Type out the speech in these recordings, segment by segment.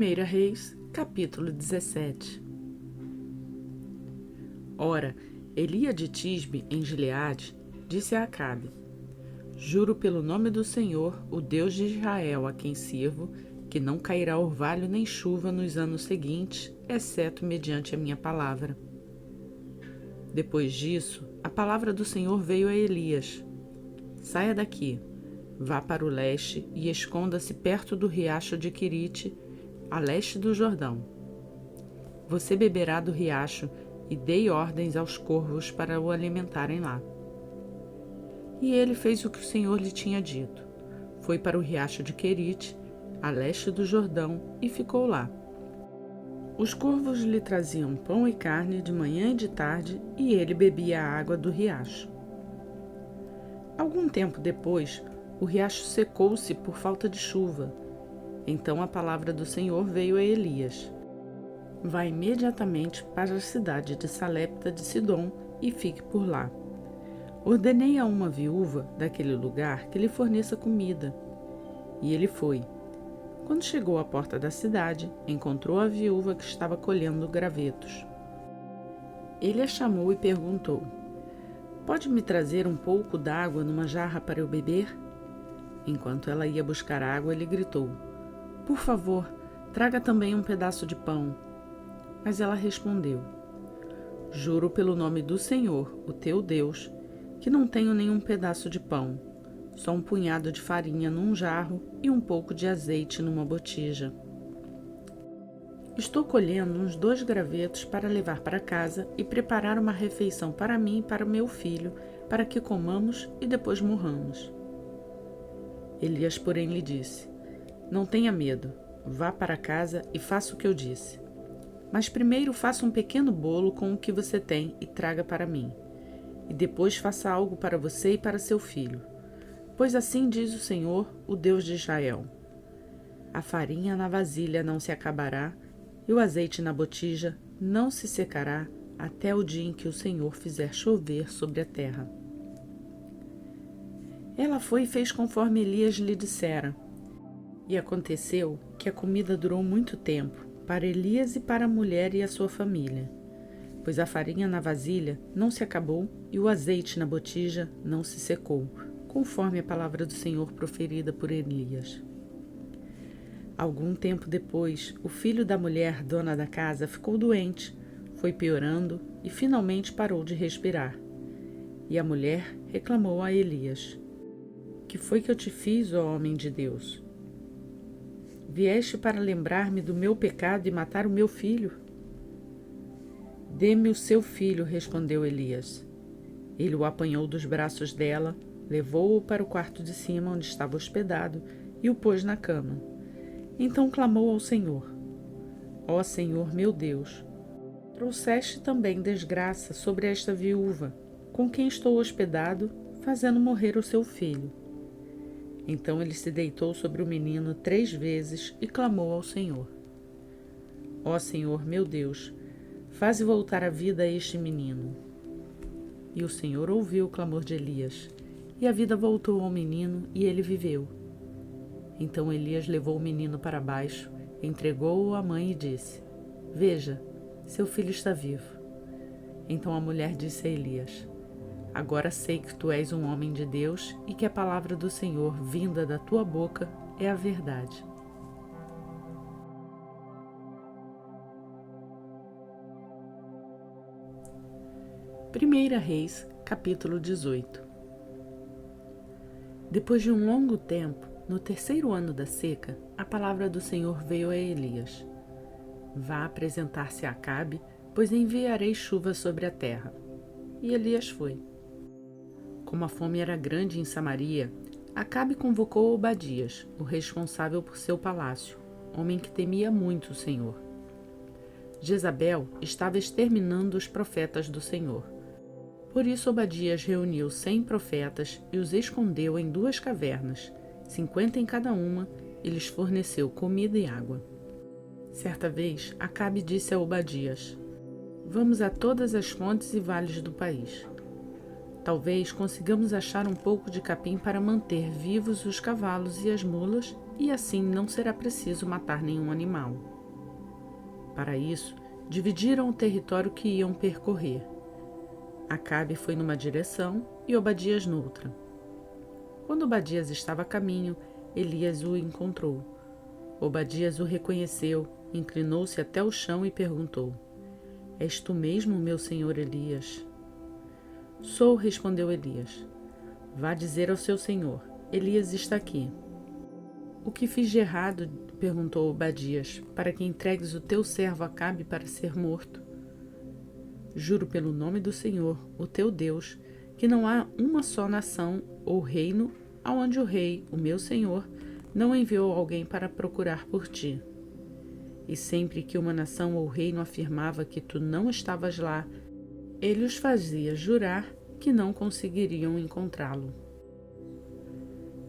1 Reis, capítulo 17. Ora, Elia de Tisbe, em Gileade, disse a Acabe: Juro pelo nome do Senhor, o Deus de Israel, a quem sirvo, que não cairá orvalho nem chuva nos anos seguintes, exceto mediante a minha palavra. Depois disso, a palavra do Senhor veio a Elias: Saia daqui, vá para o leste e esconda-se perto do riacho de Querite, a leste do Jordão. Você beberá do riacho e dei ordens aos corvos para o alimentarem lá. E ele fez o que o Senhor lhe tinha dito. Foi para o riacho de Querite, a leste do Jordão, e ficou lá. Os corvos lhe traziam pão e carne de manhã e de tarde, e ele bebia a água do riacho. Algum tempo depois, o riacho secou-se por falta de chuva. Então a palavra do Senhor veio a Elias: Vá imediatamente para a cidade de Sarepta de Sidom e fique por lá. Ordenei a uma viúva daquele lugar que lhe forneça comida. E ele foi. Quando chegou à porta da cidade, encontrou a viúva que estava colhendo gravetos. Ele a chamou e perguntou: Pode me trazer um pouco d'água numa jarra para eu beber? Enquanto ela ia buscar água, ele gritou: Por favor, traga também um pedaço de pão. Mas ela respondeu: Juro pelo nome do Senhor, o teu Deus, que não tenho nenhum pedaço de pão, só um punhado de farinha num jarro e um pouco de azeite numa botija. Estou colhendo uns 2 gravetos para levar para casa e preparar uma refeição para mim e para o meu filho, para que comamos e depois morramos. Elias, porém, lhe disse: Não tenha medo, vá para casa e faça o que eu disse. Mas primeiro faça um pequeno bolo com o que você tem e traga para mim. E depois faça algo para você e para seu filho. Pois assim diz o Senhor, o Deus de Israel: A farinha na vasilha não se acabará, e o azeite na botija não se secará, até o dia em que o Senhor fizer chover sobre a terra. Ela foi e fez conforme Elias lhe dissera. E aconteceu que a comida durou muito tempo, para Elias e para a mulher e a sua família, pois a farinha na vasilha não se acabou e o azeite na botija não se secou, conforme a palavra do Senhor proferida por Elias. Algum tempo depois, o filho da mulher, dona da casa, ficou doente, foi piorando e finalmente parou de respirar. E a mulher reclamou a Elias: Que foi que eu te fiz, ó homem de Deus? Vieste para lembrar-me do meu pecado e matar o meu filho? Dê-me o seu filho, respondeu Elias. Ele o apanhou dos braços dela, levou-o para o quarto de cima onde estava hospedado e o pôs na cama. Então clamou ao Senhor: Ó Senhor meu Deus, trouxeste também desgraça sobre esta viúva, com quem estou hospedado, fazendo morrer o seu filho. Então ele se deitou sobre o menino 3 vezes e clamou ao Senhor: Ó Senhor meu Deus, faze voltar a vida a este menino. E o Senhor ouviu o clamor de Elias, e a vida voltou ao menino e ele viveu. Então Elias levou o menino para baixo, entregou-o à mãe e disse: Veja, seu filho está vivo. Então a mulher disse a Elias: Agora sei que tu és um homem de Deus e que a palavra do Senhor, vinda da tua boca, é a verdade. Primeira Reis, capítulo 18. Depois de um longo tempo, no 3º ano da seca, a palavra do Senhor veio a Elias: Vá apresentar-se a Acabe, pois enviarei chuva sobre a terra. E Elias foi. Como a fome era grande em Samaria, Acabe convocou Obadias, o responsável por seu palácio, homem que temia muito o Senhor. Jezabel estava exterminando os profetas do Senhor. Por isso Obadias reuniu 100 profetas e os escondeu em 2 cavernas, 50 em cada uma, e lhes forneceu comida e água. Certa vez, Acabe disse a Obadias: Vamos a todas as fontes e vales do país. Talvez consigamos achar um pouco de capim para manter vivos os cavalos e as mulas, e assim não será preciso matar nenhum animal. Para isso, dividiram o território que iam percorrer. Acabe foi numa direção e Obadias noutra. Quando Obadias estava a caminho, Elias o encontrou. Obadias o reconheceu, inclinou-se até o chão e perguntou: És tu mesmo, meu senhor Elias? Sou, respondeu Elias. Vá dizer ao seu senhor: Elias está aqui. O que fiz de errado? Perguntou Obadias, para que entregues o teu servo Acabe para ser morto. Juro pelo nome do Senhor, o teu Deus, que não há uma só nação ou reino aonde o rei, o meu senhor, não enviou alguém para procurar por ti. E sempre que uma nação ou reino afirmava que tu não estavas lá, ele os fazia jurar que não conseguiriam encontrá-lo.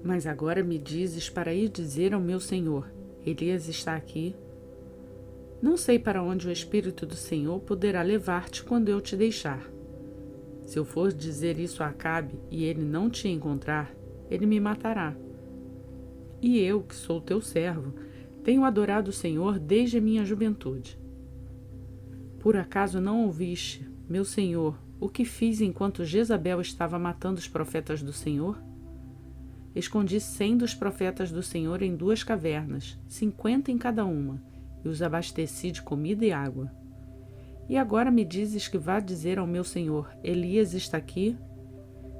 Mas agora me dizes para ir dizer ao meu senhor: Elias está aqui? Não sei para onde o Espírito do Senhor poderá levar-te quando eu te deixar. Se eu for dizer isso a Acabe e ele não te encontrar, ele me matará. E eu, que sou teu servo, tenho adorado o Senhor desde a minha juventude. Por acaso não ouviste, meu senhor, o que fiz enquanto Jezabel estava matando os profetas do Senhor? Escondi 100 dos profetas do Senhor em 2 cavernas, 50 em cada uma, e os abasteci de comida e água. E agora me dizes que vá dizer ao meu senhor: Elias está aqui?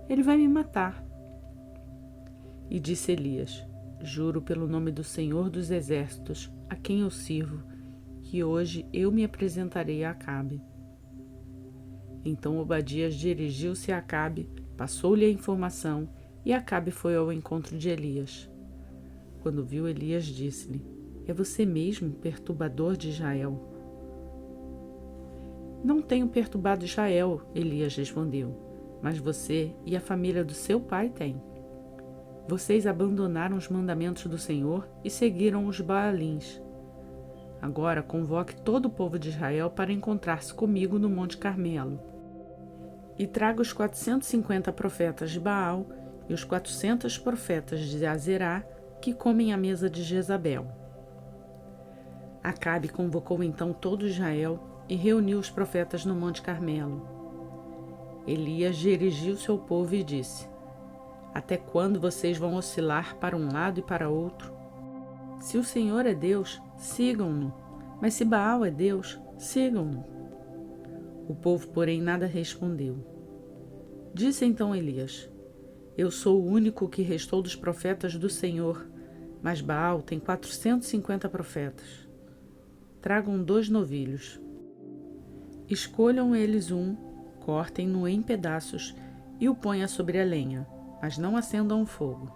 Ele vai me matar. E disse Elias: Juro pelo nome do Senhor dos Exércitos, a quem eu sirvo, que hoje eu me apresentarei a Acabe. Então Obadias dirigiu-se a Acabe, passou-lhe a informação, e Acabe foi ao encontro de Elias. Quando viu Elias, disse-lhe: É você mesmo, perturbador de Israel? Não tenho perturbado Israel, Elias respondeu, mas você e a família do seu pai têm. Vocês abandonaram os mandamentos do Senhor e seguiram os Baalins. Agora convoque todo o povo de Israel para encontrar-se comigo no Monte Carmelo. E traga os 450 profetas de Baal e os 400 profetas de Azerá que comem à mesa de Jezabel. Acabe convocou então todo Israel e reuniu os profetas no Monte Carmelo. Elias dirigiu-se ao povo e disse: Até quando vocês vão oscilar para um lado e para outro? Se o Senhor é Deus, sigam-no, mas se Baal é Deus, sigam-no. O povo, porém, nada respondeu. Disse então Elias: Eu sou o único que restou dos profetas do Senhor, mas Baal tem 450 profetas. Tragam 2 novilhos. Escolham eles um, cortem-no em pedaços e o ponham sobre a lenha, mas não acendam o fogo.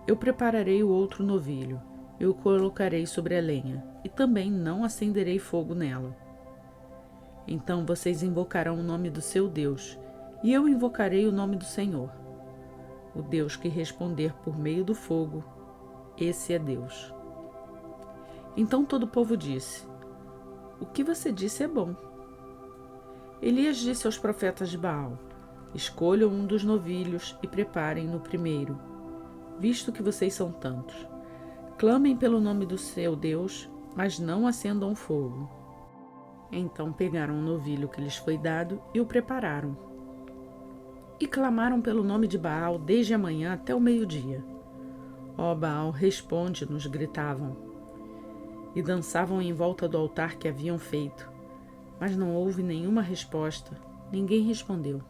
Eu prepararei o outro novilho, e o colocarei sobre a lenha, e também não acenderei fogo nela. Então vocês invocarão o nome do seu Deus, e eu invocarei o nome do Senhor. O Deus que responder por meio do fogo, esse é Deus. Então todo o povo disse: O que você disse é bom. Elias disse aos profetas de Baal: Escolham um dos novilhos e preparem-no primeiro, visto que vocês são tantos. Clamem pelo nome do seu Deus, mas não acendam fogo. Então pegaram o novilho que lhes foi dado e o prepararam. E clamaram pelo nome de Baal desde a manhã até o meio-dia. Ó Baal, responde-nos, gritavam. E dançavam em volta do altar que haviam feito. Mas não houve nenhuma resposta, ninguém respondeu.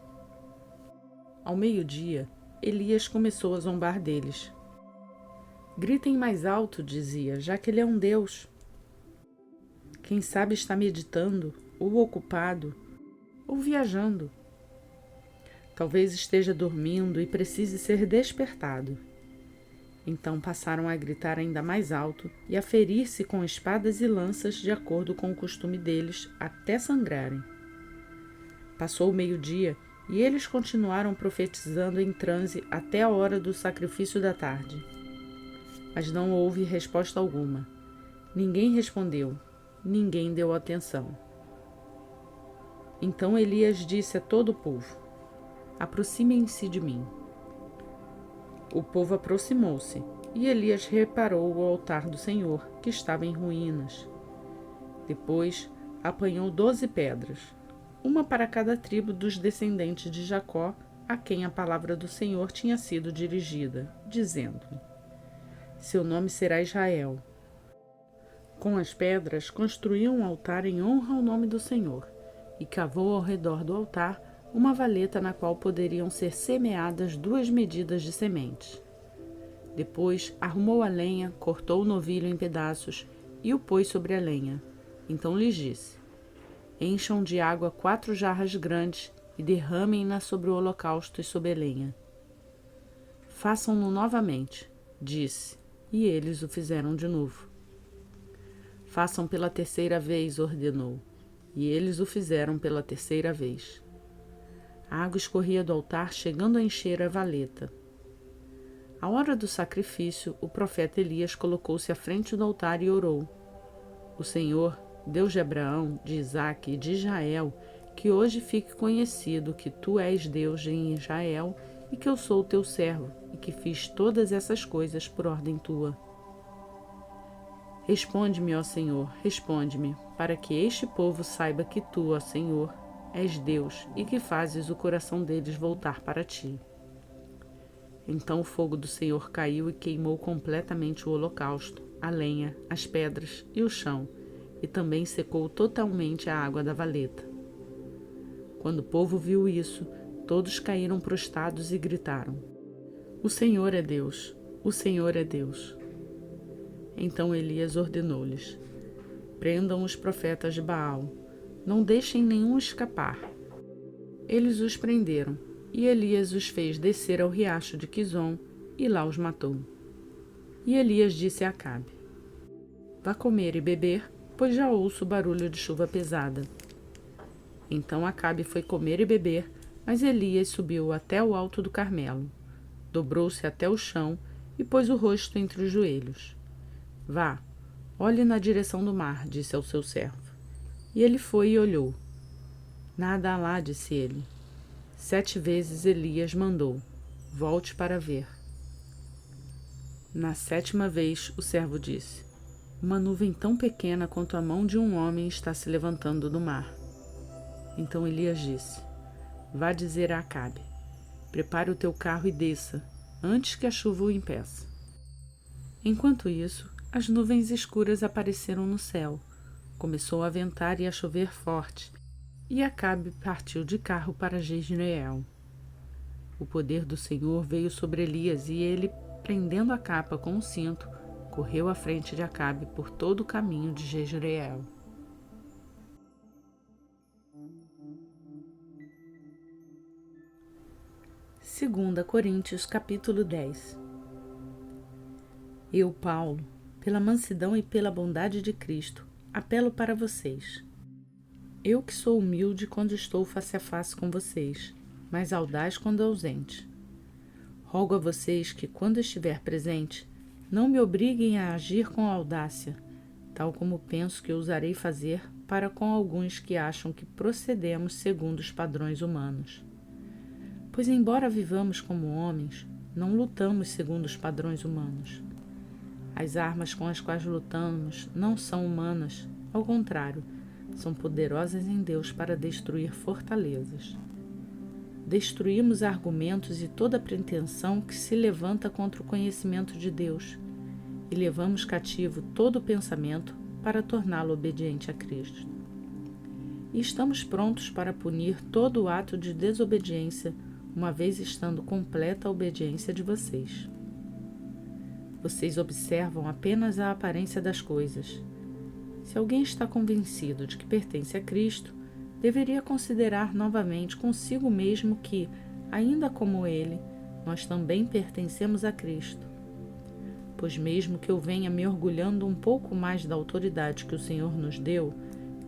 Ao meio-dia, Elias começou a zombar deles. Gritem mais alto, dizia, já que ele é um Deus. Quem sabe está meditando, ou ocupado, ou viajando. Talvez esteja dormindo e precise ser despertado. Então passaram a gritar ainda mais alto e a ferir-se com espadas e lanças de acordo com o costume deles, até sangrarem. Passou o meio-dia e eles continuaram profetizando em transe até a hora do sacrifício da tarde. Mas não houve resposta alguma. Ninguém respondeu, ninguém deu atenção. Então Elias disse a todo o povo: Aproximem-se de mim. O povo aproximou-se, e Elias reparou o altar do Senhor, que estava em ruínas. Depois apanhou 12 pedras, uma para cada tribo dos descendentes de Jacó, a quem a palavra do Senhor tinha sido dirigida, dizendo: Seu nome será Israel. Com as pedras construiu um altar em honra ao nome do Senhor, e cavou ao redor do altar uma valeta na qual poderiam ser semeadas 2 medidas de sementes. Depois arrumou a lenha, cortou o novilho em pedaços e o pôs sobre a lenha. Então lhes disse: Encham de água 4 jarras grandes e derramem-na sobre o holocausto e sobre a lenha. Façam-no novamente, disse, e eles o fizeram de novo. Façam pela 3ª vez, ordenou, e eles o fizeram pela 3ª vez. A água escorria do altar, chegando a encher a valeta. À hora do sacrifício, o profeta Elias colocou-se à frente do altar e orou: O Senhor, Deus de Abraão, de Isaque e de Israel, que hoje fique conhecido que tu és Deus em Israel e que eu sou teu servo e que fiz todas essas coisas por ordem tua. Responde-me, ó Senhor, responde-me, para que este povo saiba que tu, ó Senhor, és Deus e que fazes o coração deles voltar para ti. Então o fogo do Senhor caiu e queimou completamente o holocausto, a lenha, as pedras e o chão, e também secou totalmente a água da valeta. Quando o povo viu isso, todos caíram prostrados e gritaram: O Senhor é Deus, o Senhor é Deus. Então Elias ordenou-lhes: Prendam os profetas de Baal, não deixem nenhum escapar. Eles os prenderam, e Elias os fez descer ao riacho de Quizon, e lá os matou. E Elias disse a Acabe: Vá comer e beber, pois já ouço o barulho de chuva pesada. Então Acabe foi comer e beber, mas Elias subiu até o alto do Carmelo, dobrou-se até o chão e pôs o rosto entre os joelhos. Vá, olhe na direção do mar, disse ao seu servo. E ele foi e olhou. Nada há lá, disse ele. 7 vezes Elias mandou: Volte para ver. Na 7ª vez o servo disse: Uma nuvem tão pequena quanto a mão de um homem está se levantando do mar. Então Elias disse: Vá dizer a Acabe: Prepare o teu carro e desça, antes que a chuva o impeça. Enquanto isso, as nuvens escuras apareceram no céu. Começou a ventar e a chover forte, e Acabe partiu de carro para Jezreel. O poder do Senhor veio sobre Elias e ele, prendendo a capa com um cinto, correu à frente de Acabe por todo o caminho de Jezreel. Segunda Coríntios, capítulo 10. Eu, Paulo, pela mansidão e pela bondade de Cristo, apelo para vocês. Eu que sou humilde quando estou face a face com vocês, mas audaz quando ausente. Rogo a vocês que, quando estiver presente, não me obriguem a agir com audácia, tal como penso que ousarei fazer para com alguns que acham que procedemos segundo os padrões humanos. Pois, embora vivamos como homens, não lutamos segundo os padrões humanos. As armas com as quais lutamos não são humanas, ao contrário, são poderosas em Deus para destruir fortalezas. Destruímos argumentos e toda pretensão que se levanta contra o conhecimento de Deus, e levamos cativo todo pensamento para torná-lo obediente a Cristo. E estamos prontos para punir todo o ato de desobediência, uma vez estando completa a obediência de vocês. Vocês observam apenas a aparência das coisas. Se alguém está convencido de que pertence a Cristo, deveria considerar novamente consigo mesmo que, ainda como ele, nós também pertencemos a Cristo. Pois mesmo que eu venha me orgulhando um pouco mais da autoridade que o Senhor nos deu,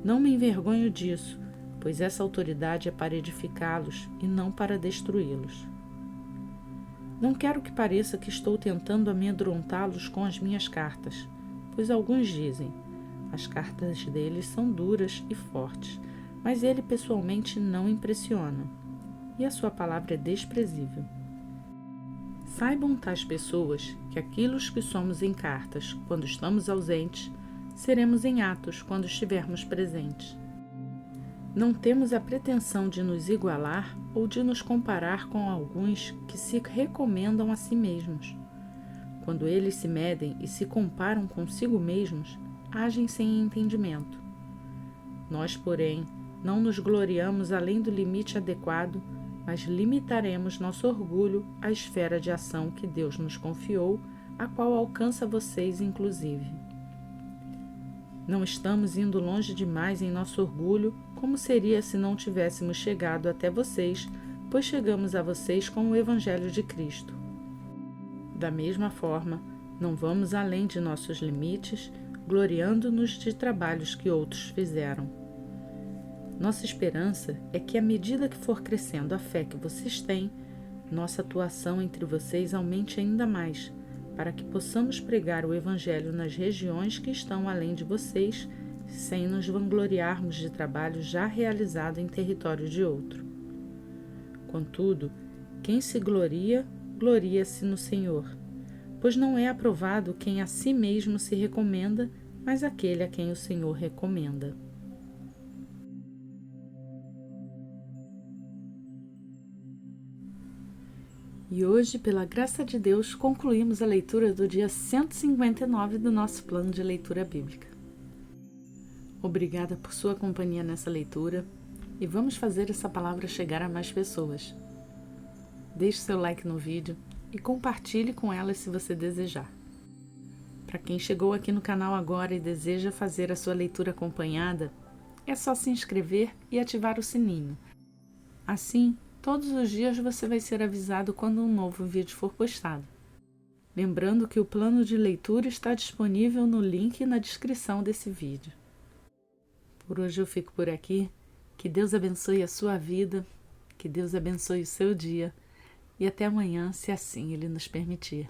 não me envergonho disso, pois essa autoridade é para edificá-los e não para destruí-los. Não quero que pareça que estou tentando amedrontá-los com as minhas cartas, pois alguns dizem: as cartas deles são duras e fortes, mas ele pessoalmente não impressiona, e a sua palavra é desprezível. Saibam tais pessoas que aquilo que somos em cartas, quando estamos ausentes, seremos em Atos quando estivermos presentes. Não temos a pretensão de nos igualar ou de nos comparar com alguns que se recomendam a si mesmos. Quando eles se medem e se comparam consigo mesmos, agem sem entendimento. Nós, porém, não nos gloriamos além do limite adequado, mas limitaremos nosso orgulho à esfera de ação que Deus nos confiou, a qual alcança vocês inclusive. Não estamos indo longe demais em nosso orgulho, como seria se não tivéssemos chegado até vocês, pois chegamos a vocês com o Evangelho de Cristo. Da mesma forma, não vamos além de nossos limites, gloriando-nos de trabalhos que outros fizeram. Nossa esperança é que, à medida que for crescendo a fé que vocês têm, nossa atuação entre vocês aumente ainda mais, para que possamos pregar o Evangelho nas regiões que estão além de vocês, sem nos vangloriarmos de trabalho já realizado em território de outro. Contudo, quem se gloria, gloria-se no Senhor, pois não é aprovado quem a si mesmo se recomenda, mas aquele a quem o Senhor recomenda. E hoje, pela graça de Deus, concluímos a leitura do dia 159 do nosso plano de leitura bíblica. Obrigada por sua companhia nessa leitura e vamos fazer essa palavra chegar a mais pessoas. Deixe seu like no vídeo e compartilhe com elas se você desejar. Para quem chegou aqui no canal agora e deseja fazer a sua leitura acompanhada, é só se inscrever e ativar o sininho. Assim, todos os dias você vai ser avisado quando um novo vídeo for postado. Lembrando que o plano de leitura está disponível no link na descrição desse vídeo. Por hoje eu fico por aqui. Que Deus abençoe a sua vida, que Deus abençoe o seu dia e até amanhã, se assim Ele nos permitir.